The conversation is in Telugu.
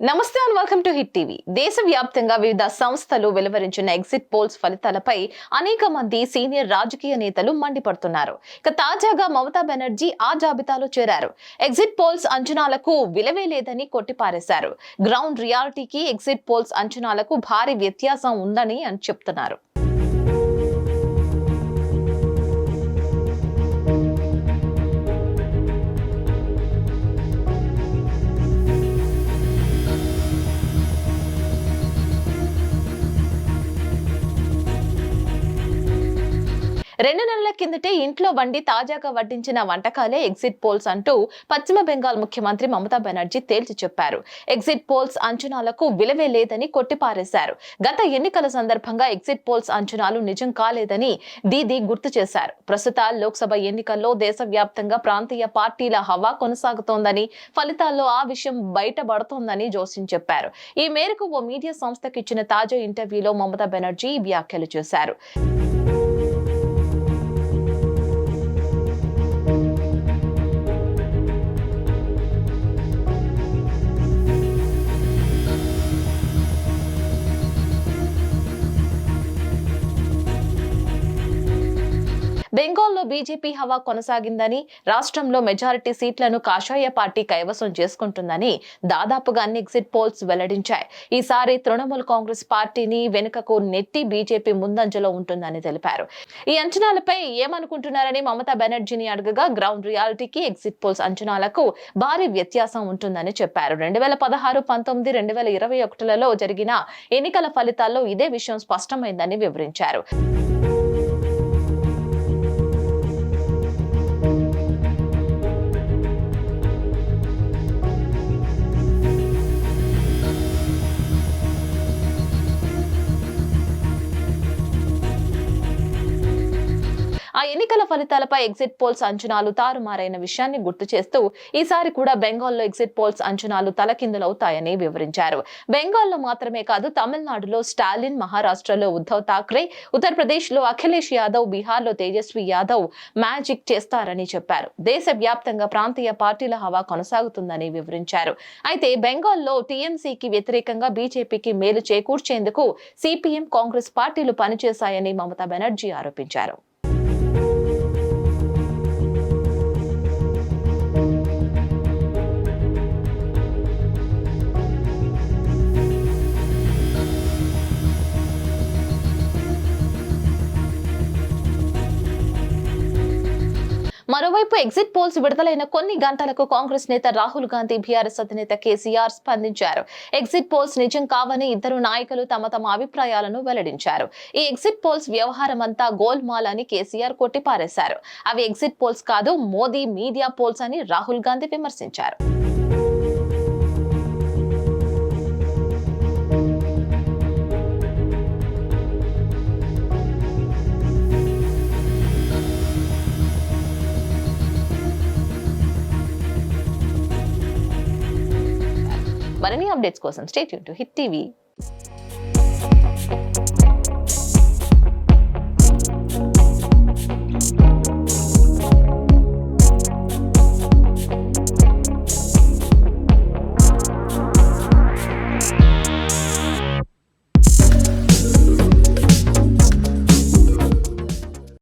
నమస్తే and welcome to hit TV. దేశవ్యాప్తంగా వివిధ సంస్థలు వెలువరించిన ఎగ్జిట్ పోల్స్ ఫలితాలపై అనేక మంది సీనియర్ రాజకీయ నేతలు మండిపడుతున్నారు. ఇక తాజాగా మమతా బెనర్జీ ఆ జాబితాలో చేరారు. ఎగ్జిట్ పోల్స్ అంచనాలకు విలువే లేదని కొట్టిపారేశారు. గ్రౌండ్ రియాలిటీకి ఎగ్జిట్ పోల్స్ అంచనాలకు భారీ వ్యత్యాసం ఉందని చెప్తున్నారు. రెండు నెలల కిందటే ఇంట్లో వండి తాజాగా వడ్డించిన వంటకాలే ఎగ్జిట్ పోల్స్ అంటూ పశ్చిమ బెంగాల్ ముఖ్యమంత్రి మమతా బెనర్జీ తేల్చి చెప్పారు. ఎగ్జిట్ పోల్స్ అంచనాలకు విలువే లేదని కొట్టిపారేశారు. గత ఎన్నికల సందర్భంగా ఎగ్జిట్ పోల్స్ అంచనాలు నిజం కాలేదని దీదీ గుర్తు చేశారు. ప్రస్తుత లోక్సభ ఎన్నికల్లో దేశవ్యాప్తంగా ప్రాంతీయ పార్టీల హవా కొనసాగుతోందని, ఫలితాల్లో ఆ విషయం బయటపడుతోందని జోస్యం చెప్పారు. ఈ మేరకు ఓ మీడియా సంస్థకు ఇచ్చిన తాజా ఇంటర్వ్యూలో మమతా బెనర్జీ వ్యాఖ్యలు చేశారు. బెంగాల్లో బీజేపీ హవా కొనసాగిందని, రాష్ట్రంలో మెజారిటీ సీట్లను కాషాయ పార్టీ కైవసం చేసుకుంటుందని దాదాపుగా అన్ని ఎగ్జిట్ పోల్స్ వెల్లడించాయి. ఈసారి తృణమూల్ కాంగ్రెస్ పార్టీని వెనుకకు నెట్టి బీజేపీ ముందంజలో ఉంటుందని తెలిపారు. ఈ అంచనాలపై ఏమనుకుంటున్నారని మమతా బెనర్జీని అడగగా గ్రౌండ్ రియాలిటీకి ఎగ్జిట్ పోల్స్ అంచనాలకు భారీ వ్యత్యాసం ఉంటుందని చెప్పారు. 2016, 19, 2021లలో జరిగిన ఎన్నికల ఫలితాల్లో ఇదే విషయం స్పష్టమైందని వివరించారు. ఆ ఎన్నికల ఫలితాలపై ఎగ్జిట్ పోల్స్ అంచనాలు తారుమారైన విషయాన్ని గుర్తు చేస్తూ ఈసారి కూడా బెంగాల్లో ఎగ్జిట్ పోల్స్ అంచనాలు తలకిందులవుతాయని వివరించారు. బెంగాల్లో మాత్రమే కాదు, తమిళనాడులో స్టాలిన్, మహారాష్ట్రలో ఉద్ధవ్ ఠాక్రే, ఉత్తరప్రదేశ్లో అఖిలేష్ యాదవ్, బీహార్లో తేజస్వి యాదవ్ మ్యాజిక్ చేస్తారని చెప్పారు. దేశవ్యాప్తంగా ప్రాంతీయ పార్టీల హవా కొనసాగుతుందని వివరించారు. అయితే బెంగాల్లో టీఎంసీకి వ్యతిరేకంగా బీజేపీకి మేలు చేకూర్చేందుకు సిపిఎం, కాంగ్రెస్ పార్టీలు పనిచేశాయని మమతా బెనర్జీ ఆరోపించారు. మరోవైపు ఎగ్జిట్ పోల్స్ విడుదలైన కొన్ని గంటలకు కాంగ్రెస్ నేత రాహుల్ గాంధీ, బీఆర్ఎస్ అధినేత కేసీఆర్ స్పందించారు. ఎగ్జిట్ పోల్స్ నిజం కావని ఇద్దరు నాయకులు తమ అభిప్రాయాలను వెల్లడించారు. ఈ ఎగ్జిట్ పోల్స్ వ్యవహారం అంతా గోల్మాల్ అని కేసీఆర్ కొట్టిపారేశారు. అవి ఎగ్జిట్ పోల్స్ కాదు, మోదీ మీడియా పోల్స్ అని రాహుల్ గాంధీ విమర్శించారు. మరిన్ని అప్డేట్స్ కోసం stay tune to hit TV.